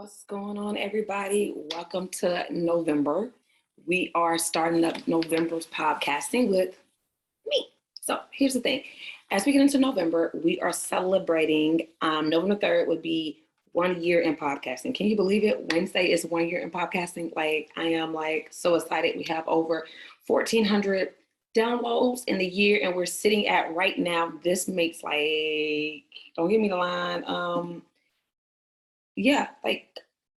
What's going on, everybody? Welcome to November. We are starting up November's podcasting with me. So here's the thing. As we get into November, we are celebrating November 3rd would be 1 year in podcasting. Can you believe it? Wednesday is 1 year in podcasting. I am so excited. We have over 1,400 downloads in the year, and we're sitting at right now. This makes don't give me the line.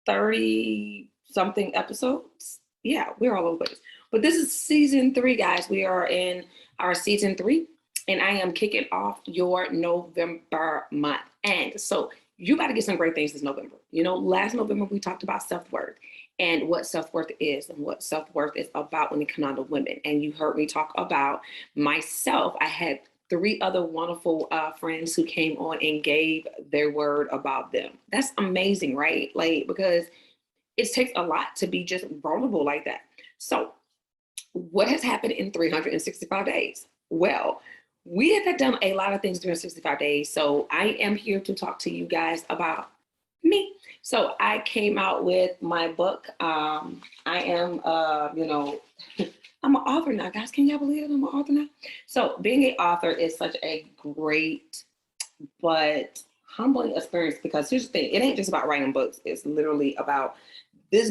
30 something episodes. Yeah, we're all over the place. But this is season 3, guys. We are in our season 3, and I am kicking off your November month. And so you got to get some great things this November. Last November we talked about self-worth and what self-worth is and what self-worth is about when it comes down to women. And you heard me talk about myself. I had 3 other wonderful friends who came on and gave their word about them. That's amazing, right? Because it takes a lot to be just vulnerable like that. So what has happened in 365 days? Well, we have done a lot of things during 65 days. So I am here to talk to you guys about me. So I came out with my book. I am, I'm an author now, guys. Can y'all believe it? I'm an author now. So being an author is such a great but humbling experience, because here's the thing. It ain't just about writing books. This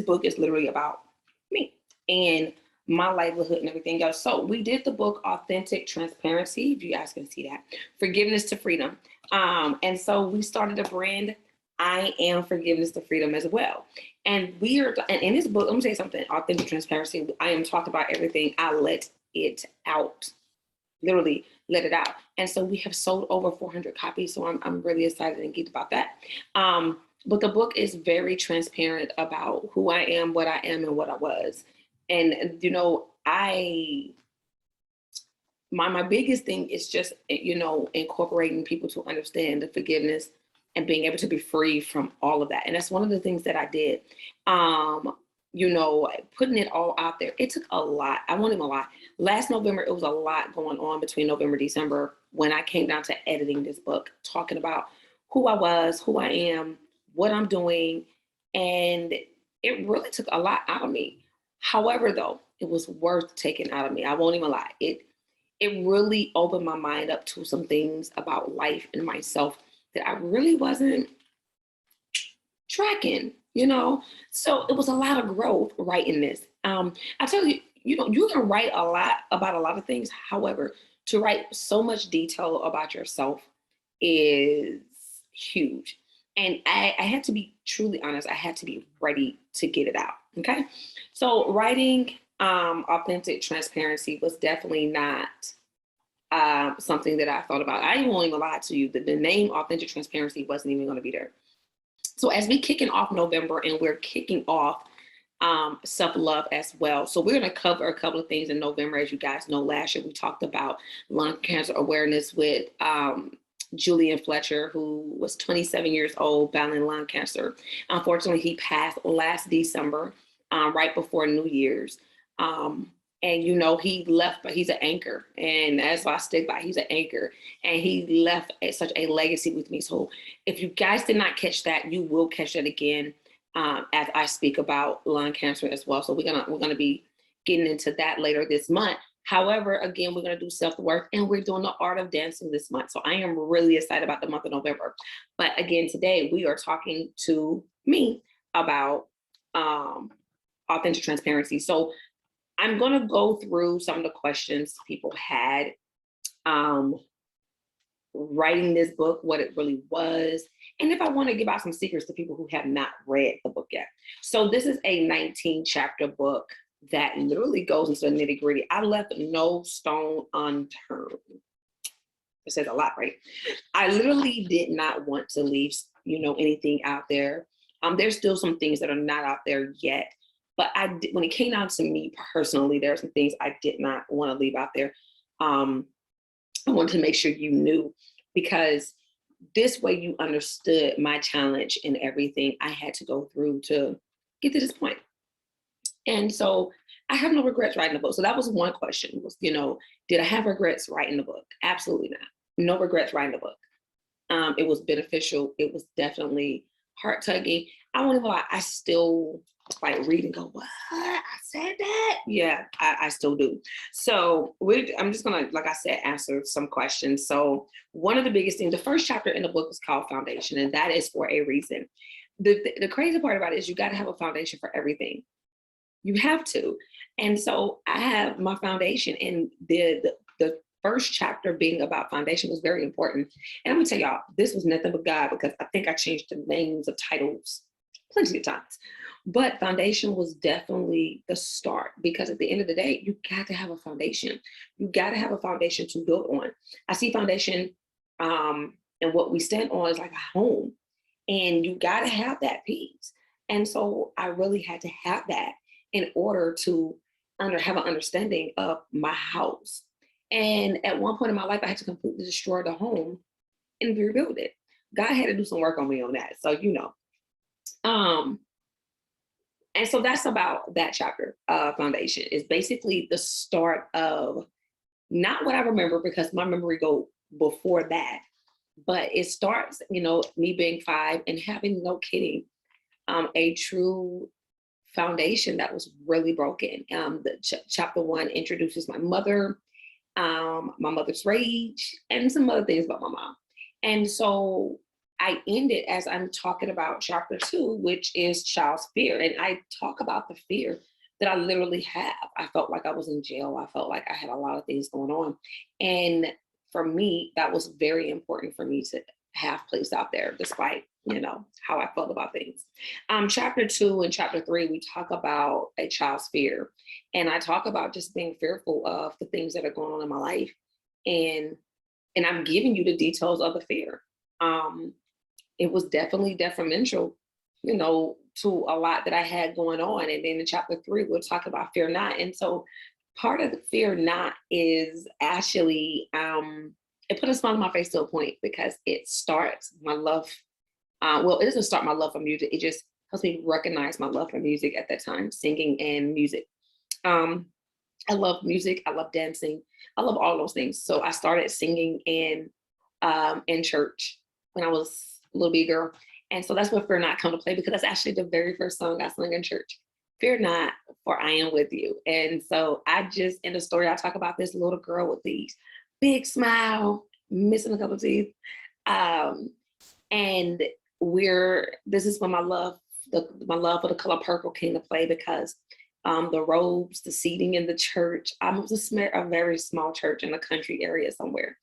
book is literally about me and my livelihood and everything else. So we did the book Authentic Transparency, if you guys can see that, Forgiveness to Freedom. And so we started a brand, I Am Forgiveness to Freedom, as well. And in this book, let me say something, Authentic Transparency, I am talking about everything. I let it out, literally let it out. And so we have sold over 400 copies. So I'm really excited and geeked about that. But the book is very transparent about who I am, what I am, and what I was. And, my biggest thing is just, incorporating people to understand the forgiveness and being able to be free from all of that. And that's one of the things that I did. Putting it all out there. It took a lot. I won't even lie. Last November, it was a lot going on between November, December, when I came down to editing this book, talking about who I was, who I am, what I'm doing. And it really took a lot out of me. However, though, it was worth taking out of me. I won't even lie. It really opened my mind up to some things about life and myself that I really wasn't tracking, So it was a lot of growth writing this. I tell you, you can write a lot about a lot of things. However, to write so much detail about yourself is huge. And I had to be truly honest. I had to be ready to get it out. Okay. So writing Authentic Transparency was definitely not something that I thought about. I won't even lie to you that the name Authentic Transparency wasn't even going to be there. So as we kicking off November, and we're kicking off self-love as well. So we're going to cover a couple of things in November. As you guys know, last year we talked about lung cancer awareness with Julian Fletcher, who was 27 years old, battling lung cancer. Unfortunately, he passed last December, right before New Year's. And, he left, but he's an anchor. And that's why I stick by. He's an anchor. And he left such a legacy with me. So if you guys did not catch that, you will catch that again as I speak about lung cancer as well. So we're gonna be getting into that later this month. However, again, we're going to do self-worth, and we're doing the art of dancing this month. So I am really excited about the month of November. But again, today we are talking to me about authentic transparency. So I'm going to go through some of the questions people had writing this book, what it really was, and if I want to give out some secrets to people who have not read the book yet. So this is a 19-chapter book that literally goes into the nitty-gritty. I left no stone unturned. It says a lot, right? I literally did not want to leave, anything out there. There's still some things that are not out there yet, but when it came down to me personally, there are some things I did not want to leave out there. I wanted to make sure you knew, because this way you understood my challenge and everything I had to go through to get to this point. And so I have no regrets writing the book. So that was one question was, did I have regrets writing the book? Absolutely not. No regrets writing the book. It was beneficial. It was definitely heart tugging. I won't even lie, I still like read and go, what? I said that? Yeah, I still do. So I'm just gonna, like I said, answer some questions. So one of the biggest things, the first chapter in the book is called Foundation, and that is for a reason. The crazy part about it is you got to have a foundation for everything. You have to. And so I have my foundation, and the first chapter being about foundation was very important. And I'm gonna tell y'all, this was nothing but God, because I think I changed the names of titles plenty of times. But foundation was definitely the start, because at the end of the day, you got to have a foundation. You got to have a foundation to build on. I see foundation, and what we stand on is like a home, and you got to have that piece. And so I really had to have that in order to have an understanding of my house. And at one point in my life, I had to completely destroy the home and rebuild it. God had to do some work on me on that. So, and so that's about that chapter. Foundation is basically the start of not what I remember, because my memory go before that, but it starts, me being 5 and having, no kidding, a true foundation that was really broken. Chapter 1 introduces my mother, my mother's rage, and some other things about my mom. And so I end it as I'm talking about chapter 2, which is child's fear. And I talk about the fear that I literally have. I felt like I was in jail. I felt like I had a lot of things going on. And for me, that was very important for me to have placed out there, despite, how I felt about things. Chapter 2 and chapter 3, we talk about a child's fear. And I talk about just being fearful of the things that are going on in my life. And I'm giving you the details of the fear. It was definitely detrimental, to a lot that I had going on. And then in chapter 3, we'll talk about fear not. And so part of the fear not is actually, it put a smile on my face to a point, because it starts my love. It doesn't start my love for music. It just helps me recognize my love for music at that time, singing and music. I love music. I love dancing. I love all those things. So I started singing in church when I was a little bit girl. And so that's where Fear Not come to play, because that's actually the very first song I sang in church. Fear not, for I am with you. And so in the story, I talk about this little girl with these big smile, missing a couple of teeth. And this is when my love for the color purple came to play, because the robes, the seating in the church. I was a very small church in a country area somewhere.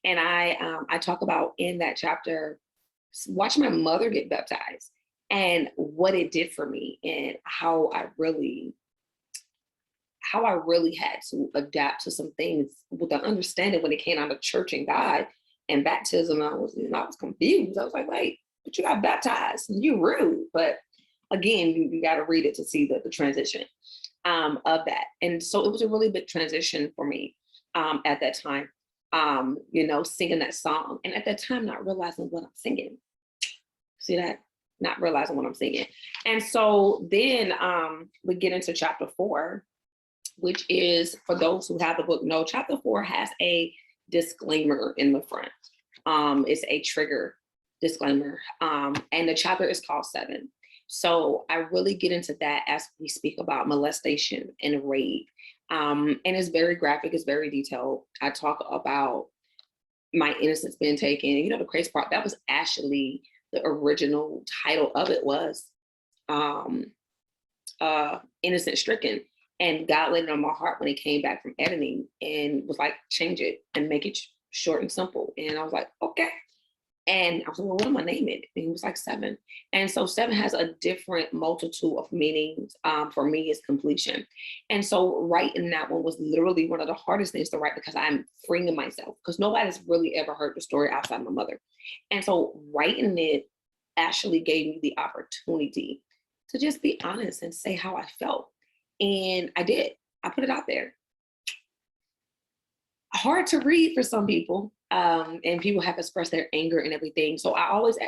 And I talk about in that chapter, watching my mother get baptized and what it did for me, and how I really had to adapt to some things with the understanding when it came out of church and God and baptism. I was confused. I was like, wait, but you got baptized and you rude. But again, you got to read it to see the transition of that. And so it was a really big transition for me at that time, singing that song. And at that time, not realizing what I'm singing. See that? Not realizing what I'm singing. And so then we get into chapter 4, which is, for those who have the book, know, chapter 4 has a disclaimer in the front. It's a trigger disclaimer. And the chapter is called 7. So I really get into that as we speak about molestation and rape. And it's very graphic, it's very detailed. I talk about my innocence being taken. The crazy part, that was actually the original title of it was Innocent Stricken. And God laid it on my heart when it came back from editing and was like, change it and make it short and simple. And I was like, okay. And I was like, well, what am I naming it? And he was like, 7. And so 7 has a different multitude of meanings. For me, it's completion. And so writing that one was literally one of the hardest things to write, because I'm freeing myself, because nobody's really ever heard the story outside my mother. And so writing it actually gave me the opportunity to just be honest and say how I felt. And I did. I put it out there. Hard to read for some people. And people have expressed their anger and everything. So I always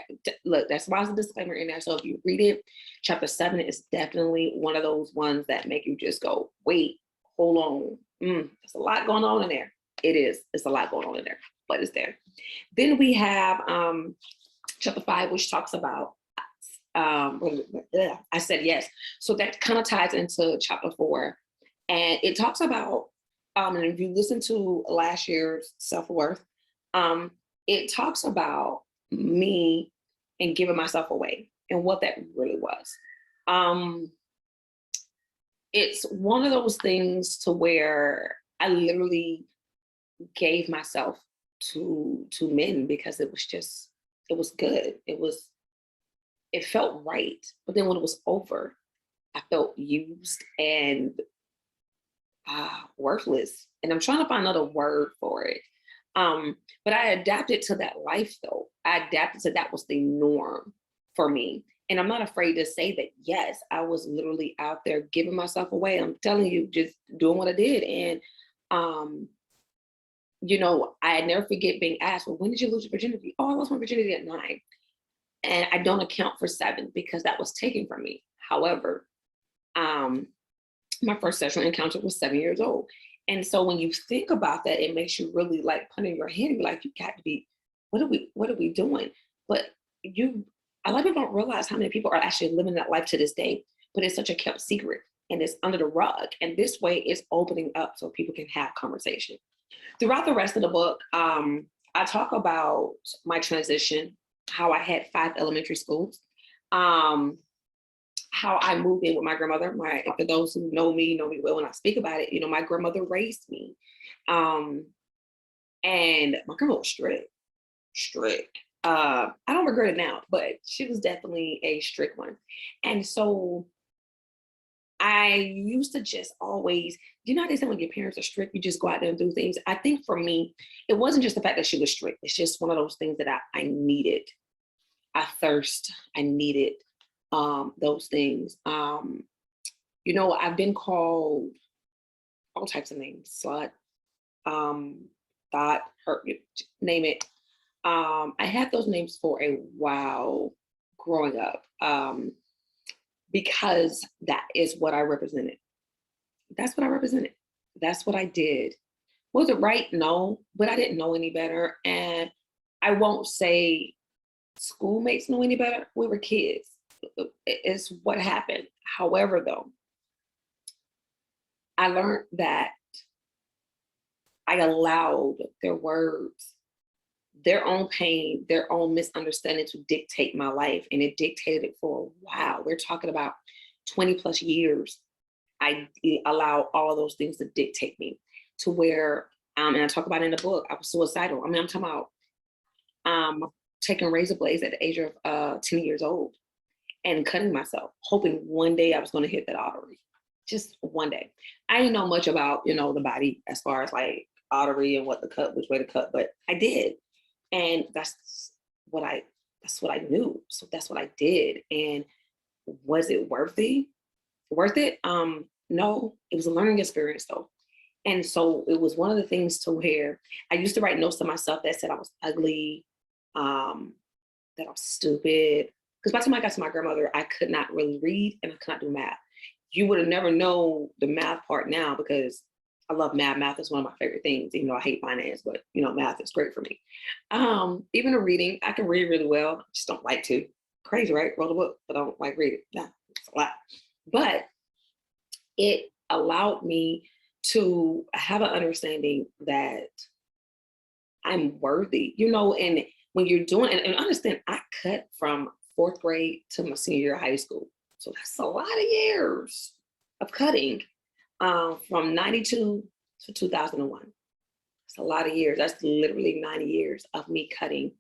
look, that's why there's a disclaimer in there. So if you read it, chapter 7 is definitely one of those ones that make you just go, wait, hold on. There's a lot going on in there. It is. It's a lot going on in there, but it's there. Then we have chapter 5, which talks about I said yes. So that kind of ties into chapter 4. And it talks about, and if you listen to last year's self-worth, it talks about me and giving myself away and what that really was. It's one of those things to where I literally gave myself to men because it was good. It felt right. But then when it was over, I felt used and worthless. And I'm trying to find another word for it. But I adapted to that life though. I adapted to that was the norm for me. And I'm not afraid to say that, yes, I was literally out there giving myself away. I'm telling you, just doing what I did. And, I never forget being asked, well, when did you lose your virginity? Oh, I lost my virginity at 9. And I don't account for 7 because that was taken from me. However, my first sexual encounter was 7 years old. And so when you think about that, it makes you really like put in your head and be like, you got to be, what are we doing? But a lot of people don't realize how many people are actually living that life to this day, but it's such a kept secret and it's under the rug. And this way it's opening up so people can have conversation. Throughout the rest of the book, I talk about my transition, how I had 5 elementary schools, how I moved in with my grandmother. For those who know me well when I speak about it, my grandmother raised me. And my grandma was strict. I don't regret it now, but she was definitely a strict one. And so I used to just always, how they say when your parents are strict, you just go out there and do things. I think for me, it wasn't just the fact that she was strict. It's just one of those things that I needed. I needed those things. I've been called all types of names, slut, thought, hurt, name it. I had those names for a while growing up because that is what I represented. That's what I represented. That's what I did. Was it right? No, but I didn't know any better. And I won't say schoolmates knew any better. We were kids. It's what happened. However, though, I learned that I allowed their words, their own pain, their own misunderstanding to dictate my life. And it dictated it for a while. We're talking about 20 plus years. I allowed all of those things to dictate me to where, and I talk about it in the book, I was suicidal. I'm talking about taking razor blades at the age of 10 years old and cutting myself, hoping one day I was going to hit that artery. Just one day. I didn't know much about, the body as far as like artery and what to cut, which way to cut, but I did. And that's what I knew. So that's what I did. And was it worth it? No, it was a learning experience though. And so it was one of the things to where I used to write notes to myself that said I was ugly, that I was stupid. Because by the time I got to my grandmother, I could not really read and I could not do math. You would have never known the math part now because I love math. Math is one of my favorite things, even though I hate finance, but math is great for me. Even in reading, I can read really well. I just don't like to. Crazy, right? Wrote a book, but I don't like reading. Yeah, it's a lot. But it allowed me to have an understanding that I'm worthy, and when you're doing, and understand, I cut from 4th grade to my senior year of high school. So that's a lot of years of cutting from 92 to 2001. It's a lot of years. That's literally 90 years of me cutting.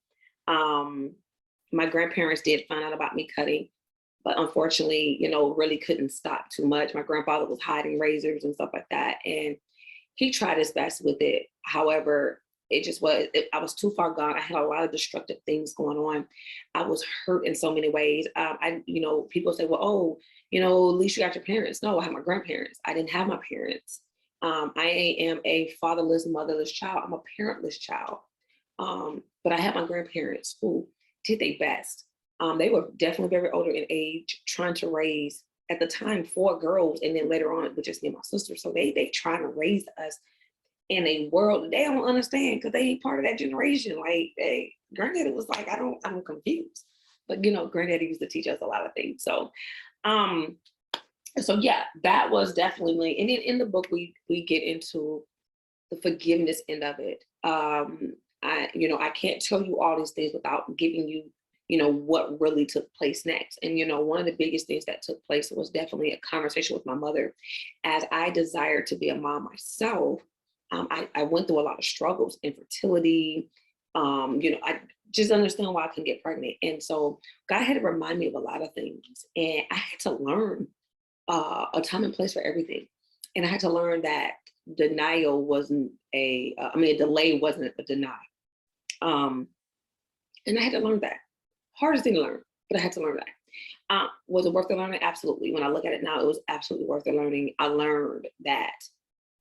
My grandparents did find out about me cutting, but unfortunately, really couldn't stop too much. My grandfather was hiding razors and stuff like that. And he tried his best with it. However, I was too far gone. I had a lot of destructive things going on. I was hurt in so many ways. People say, well, at least you got your parents. No, I had my grandparents. I didn't have my parents. I am a fatherless, motherless child. I'm a parentless child. But I had my grandparents who did their best. They were definitely very older in age, trying to raise, at the time, 4 girls. And then later on, it was just me and my sister. So they trying to raise us in a world they don't understand because they ain't part of that generation. Like, hey, granddaddy was like, I'm confused. But, granddaddy used to teach us a lot of things. So yeah, that was definitely, and in the book, we get into the forgiveness end of it. I can't tell you all these things without giving you, what really took place next. And, one of the biggest things that took place was definitely a conversation with my mother. As I desired to be a mom myself, I went through a lot of struggles, infertility. I just understand why I couldn't get pregnant. And so God had to remind me of a lot of things. And I had to learn a time and place for everything. And I had to learn that denial wasn't a delay wasn't a denial. And I had to learn that. Hardest thing to learn, but I had to learn that. Was it worth the learning? Absolutely. When I look at it now, it was absolutely worth the learning. I learned that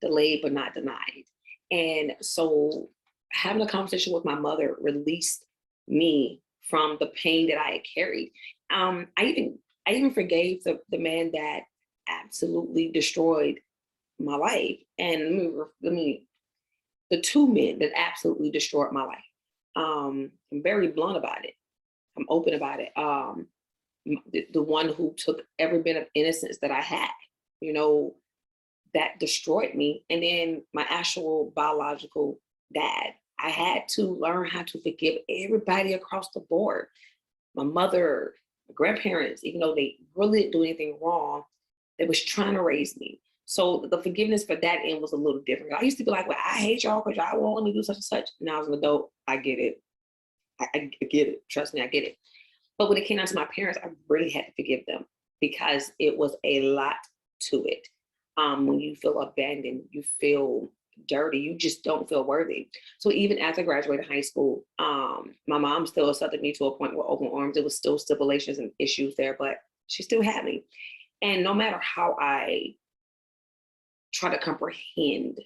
delayed but not denied. And so having a conversation with my mother released me from the pain that I had carried. I even forgave the man that absolutely destroyed my life. And the two men that absolutely destroyed my life. I'm very blunt about it. I'm open about it. The one who took every bit of innocence that I had, that destroyed me. And then my actual biological dad. I had to learn how to forgive everybody across the board. My mother, my grandparents, even though they really didn't do anything wrong, they was trying to raise me. So the forgiveness for that end was a little different. I used to be like, well, I hate y'all because y'all won't let me do such and such. Now as an adult, I get it. I get it. Trust me, I get it. But when it came down to my parents, I really had to forgive them because it was a lot to it. When you feel abandoned, you feel dirty, you just don't feel worthy. So even after I graduated high school, my mom still accepted me to a point where open arms, there was still stipulations and issues there, but she still had me. And no matter how I try to comprehend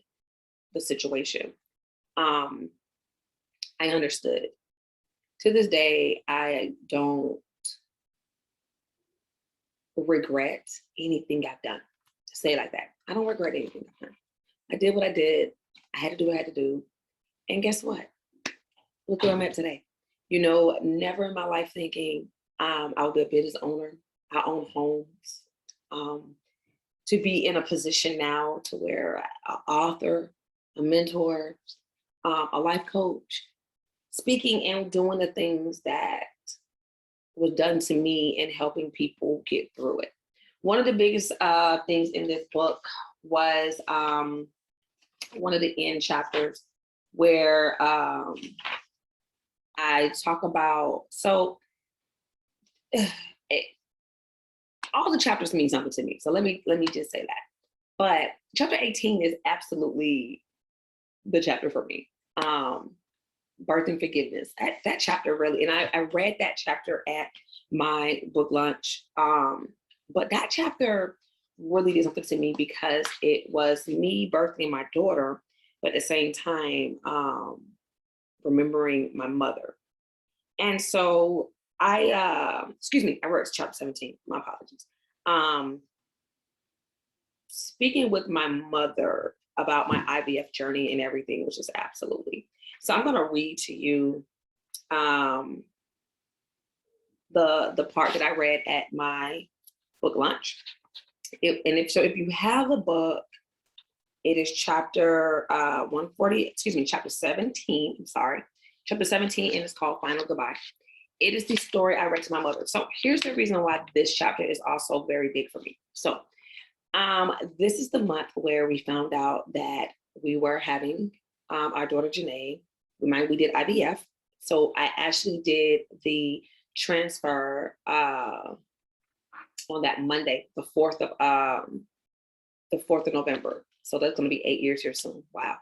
the situation, I understood. To this day, I don't regret anything I've done. To say it like that, I don't regret anything I've done. I did what I did. I had to do what I had to do. And guess what? Look where I'm at today. Never in my life thinking I would be a business owner. I own homes. To be in a position now to where an author, a mentor, a life coach, speaking and doing the things that was done to me and helping people get through it. One of the biggest things in this book was one of the end chapters where I talk about, all the chapters mean something to me. So let me just say that. But chapter 18 is absolutely the chapter for me. Birth and forgiveness. That chapter really, and I read that chapter at my book lunch. But that chapter really did something to me because it was me birthing my daughter, but at the same time, remembering my mother. And so I wrote chapter 17, my apologies. Speaking with my mother about my IVF journey and everything was just absolutely. So I'm gonna read to you the part that I read at my book lunch. If you have a book, it is chapter 17, I'm sorry. Chapter 17, and it's called Final Goodbye. It is the story I read to my mother. So here's the reason why this chapter is also very big for me. So this is the month where we found out that we were having our daughter Janae. We did IVF. So I actually did the transfer on that Monday, the 4th of November. So that's going to be 8 years here soon. Wow.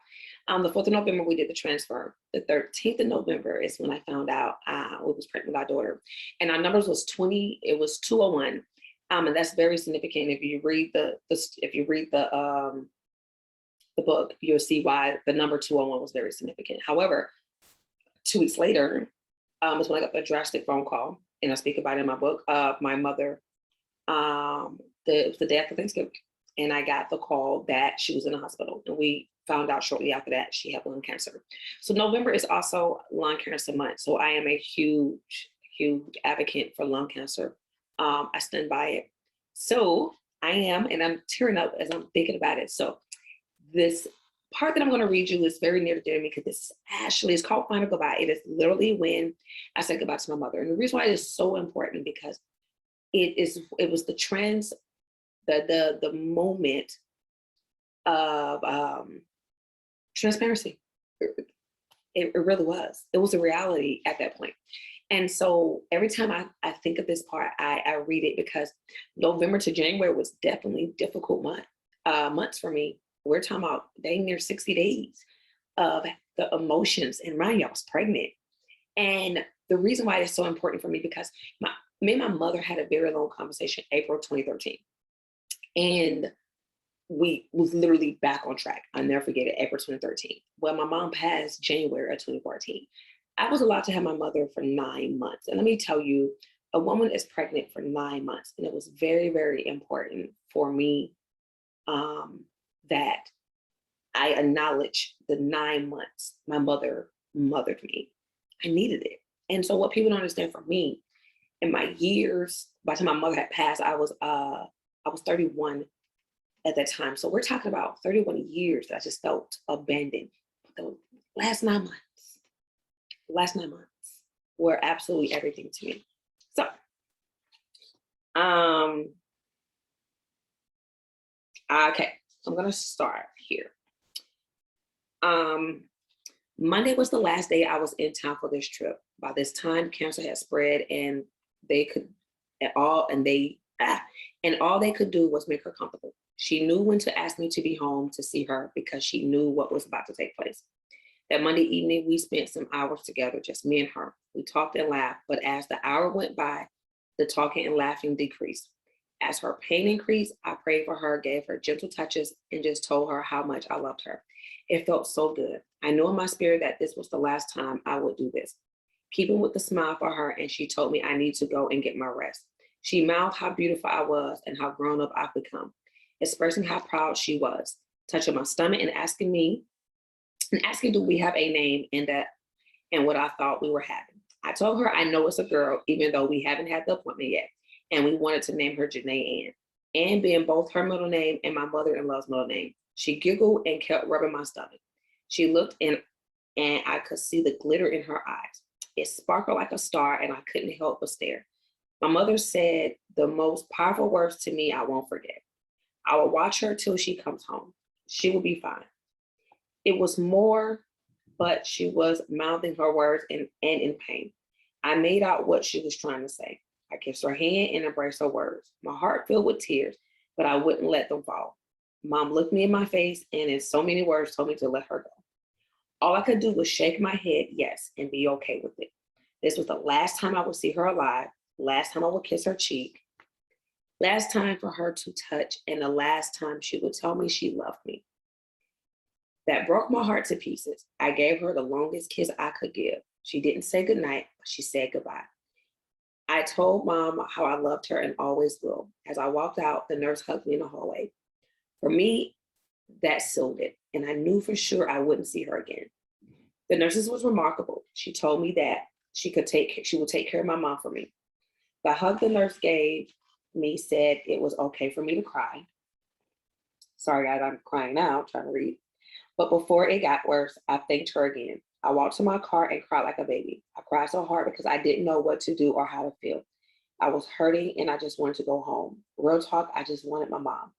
The 4th of November, we did the transfer. The 13th of November is when I found out we was pregnant with our daughter. And our numbers was 20, it was 201. And that's very significant. If you read the book, you'll see why the number 201 was very significant. However, 2 weeks later is when I got a drastic phone call, and I speak about it in my book, my mother, it was the day after Thanksgiving. And I got the call that she was in the hospital. And we found out shortly after that she had lung cancer. So November is also lung cancer month. So I am a huge, huge advocate for lung cancer. I stand by it. So I am, and I'm tearing up as I'm thinking about it. So this part that I'm going to read you is very near to dear to me because this is actually, it's called Final Goodbye. It is literally when I said goodbye to my mother. And the reason why it is so important because it was the moment of transparency. It really was. It was a reality at that point. And so every time I think of this part, I read it because November to January was definitely difficult months for me. We're talking about dang near 60 days of the emotions. And mind you, I was pregnant. And the reason why it's so important for me because me and my mother had a very long conversation April 2013. And we was literally back on track. I'll never forget it, April 2013. Well, my mom passed January of 2014. I was allowed to have my mother for 9 months. And let me tell you, a woman is pregnant for 9 months. And it was very, very important for me that I acknowledge the 9 months my mother mothered me. I needed it. And so what people don't understand from me, in my years, by the time my mother had passed, I was 31 at that time. So we're talking about 31 years that I just felt abandoned. But the last 9 months were absolutely everything to me. So, okay, I'm gonna start here. Monday was the last day I was in town for this trip. By this time, cancer had spread, and all they could do was make her comfortable. She knew when to ask me to be home to see her because she knew what was about to take place. That Monday evening, we spent some hours together, just me and her. We talked and laughed, but as the hour went by, the talking and laughing decreased. As her pain increased, I prayed for her, gave her gentle touches, and just told her how much I loved her. It felt so good. I knew in my spirit that this was the last time I would do this. Keeping with the smile for her, and she told me I need to go and get my rest. She mouthed how beautiful I was and how grown up I've become, expressing how proud she was, touching my stomach and asking do we have a name and what I thought we were having. I told her I know it's a girl, even though we haven't had the appointment yet, and we wanted to name her Janae Ann. Ann being both her middle name and my mother-in-law's middle name. She giggled and kept rubbing my stomach. She looked and I could see the glitter in her eyes. It sparkled like a star, and I couldn't help but stare. My mother said the most powerful words to me I won't forget. I will watch her till she comes home. She will be fine. It was more, but she was mouthing her words and in pain. I made out what she was trying to say. I kissed her hand and embraced her words. My heart filled with tears, but I wouldn't let them fall. Mom looked me in my face and in so many words told me to let her go. All I could do was shake my head yes and be okay with it. This was the last time I would see her alive, last time I would kiss her cheek, last time for her to touch, and the last time she would tell me she loved me. That broke my heart to pieces. I gave her the longest kiss I could give. She didn't say goodnight, but she said goodbye. I told Mom how I loved her and always will. As I walked out, the nurse hugged me in the hallway. For me, that sealed it, and I knew for sure I wouldn't see her again. The nurses was remarkable. She told me that she would take care of my mom for me. The hug the nurse gave me said it was okay for me to cry. Sorry, guys, I'm crying now, trying to read. But before it got worse, I thanked her again. I walked to my car and cried like a baby. I cried so hard because I didn't know what to do or how to feel. I was hurting and I just wanted to go home. Real talk, I just wanted my mom.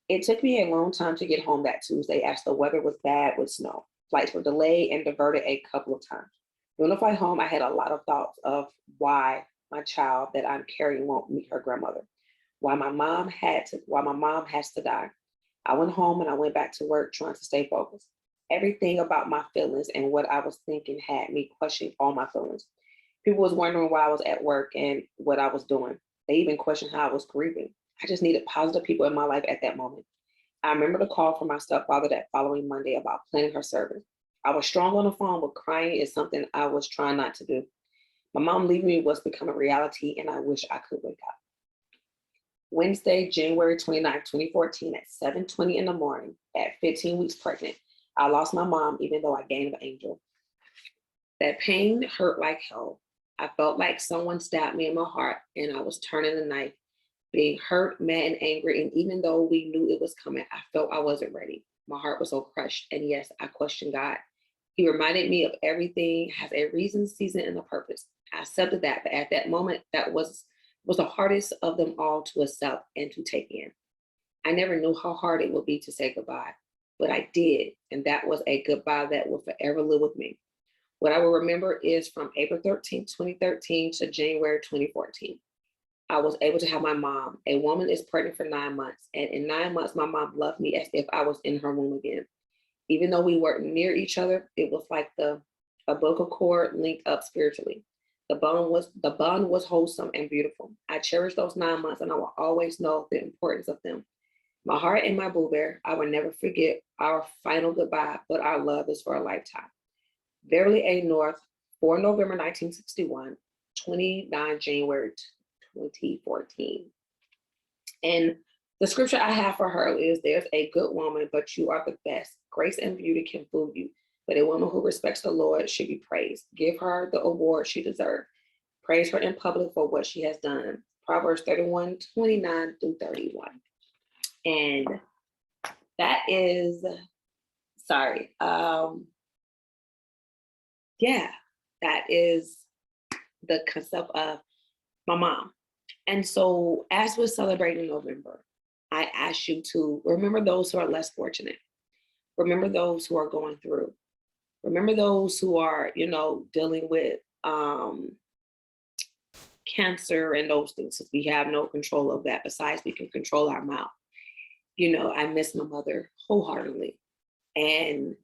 It took me a long time to get home that Tuesday as the weather was bad with snow. Flights were delayed and diverted a couple of times. During the flight home, I had a lot of thoughts of why my child that I'm carrying won't meet her grandmother, why my mom has to die. I went home and I went back to work trying to stay focused. Everything about my feelings and what I was thinking had me questioning all my feelings. People was wondering why I was at work and what I was doing. They even questioned how I was grieving. I just needed positive people in my life at that moment. I remember the call from my stepfather that following Monday about planning her service. I was strong on the phone, but crying is something I was trying not to do. My mom leaving me was becoming reality, and I wish I could wake up. Wednesday, January 29th, 2014, at 7:20 in the morning, at 15 weeks pregnant, I lost my mom, even though I gained an angel. That pain hurt like hell. I felt like someone stabbed me in my heart and I was turning the knife, being hurt, mad, and angry. And even though we knew it was coming, I felt I wasn't ready. My heart was so crushed. And yes, I questioned God. He reminded me of everything has a reason, season, and a purpose. I accepted that, but at that moment, that was the hardest of them all to accept and to take in. I never knew how hard it would be to say goodbye, but I did, and that was a goodbye that will forever live with me. What I will remember is from April 13th, 2013 to January 2014. I was able to have my mom. A woman is pregnant for 9 months, and in 9 months, my mom loved me as if I was in her womb again. Even though we weren't near each other, it was like the umbilical cord linked up spiritually. The bond was wholesome and beautiful. I cherish those 9 months, and I will always know the importance of them. My heart and my boo bear, I will never forget our final goodbye, but our love is for a lifetime. Beverly A. North, 4 November 1961, 29 January 2014. And the scripture I have for her is, there's a good woman, but you are the best. Grace and beauty can fool you, but a woman who respects the Lord should be praised. Give her the award she deserves. Praise her in public for what she has done. Proverbs 31, 29 through 31. And that is, that is the concept of my mom. And so as we're celebrating November, I ask you to remember those who are less fortunate. Remember those who are going through. Remember those who are, dealing with cancer and those things. We have no control of that. Besides, we can control our mouth. I miss my mother wholeheartedly. And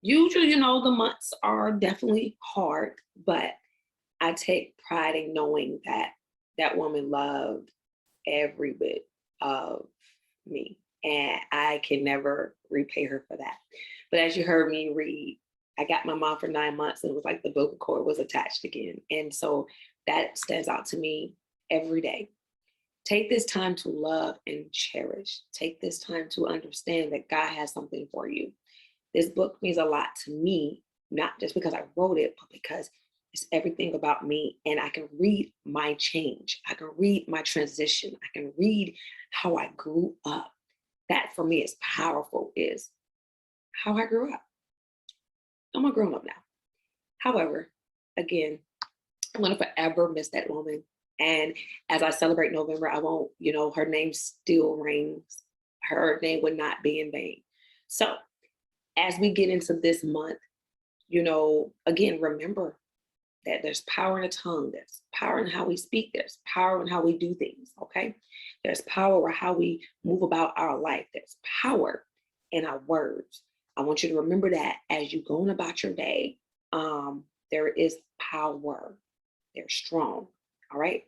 usually, the months are definitely hard, but I take pride in knowing that that woman loved every bit of me, and I can never repay her for that. But as you heard me read, I got my mom for 9 months, and it was like the vocal cord was attached again. And so that stands out to me every day. Take this time to love and cherish. Take this time to understand that God has something for you. This book means a lot to me, not just because I wrote it, but because it's everything about me. And I can read my change. I can read my transition. I can read how I grew up. That for me is powerful, is how I grew up. I'm a grown up now. However, again, I'm going to forever miss that woman. And as I celebrate November, I won't, her name still rings. Her name would not be in vain. So as we get into this month, again, remember that there's power in the tongue. There's power in how we speak. There's power in how we do things, okay? There's power in how we move about our life. There's power in our words. I want you to remember that as you go on about your day, there is power. They're strong, all right?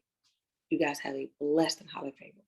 You guys have a blessed and highly favored